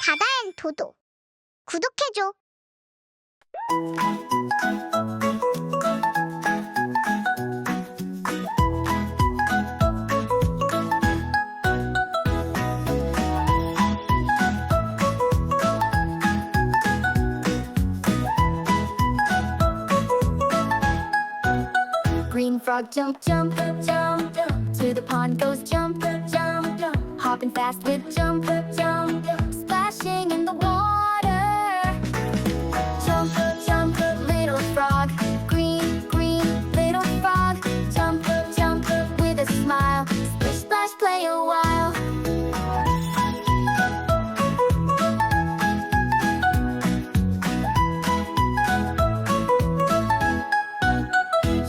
다다앤도도 구독해줘. Green frog jump, jump, jump, to the pond goes jump, jump, hopping fast with jump, jump, splashing in the water. Jump, jump, little frog, green, green, little frog, jump, jump, with a smile, splish, splash, play a while.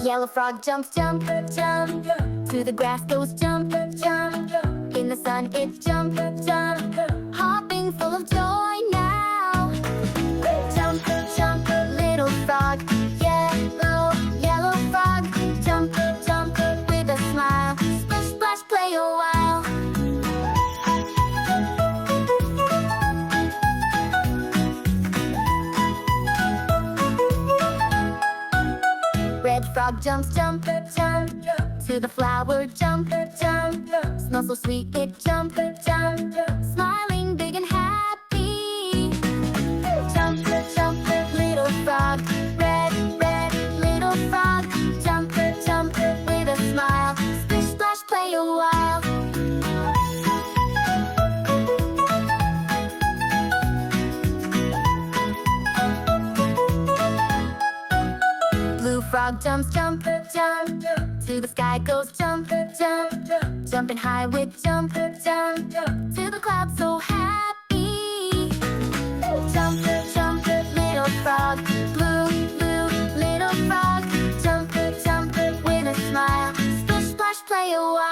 Yellow frog jumps, jump, jump, to the grass goes jump, jump, in the sun it jump, jump, hopping full of joy now. Jump, jump, little frog, yellow, yellow frog, jump, jump, with a smile, splash, splash, play a while. Red frog jumps, jump, jump, to the flower jump, jump, smells so sweet it jump, jump, smiling big and happy. Jump, jump, little frog, red, red, little frog, jump, jump, with a smile, splish, splash, play a while. Blue frog jumps, jump, jump, to the sky goes jump, jump, jumping high with jump, jump, to the clouds so happy. Jump, jump, little frog, blue, blue, little frog, jump, jump, with a smile, splish, splash, play a while.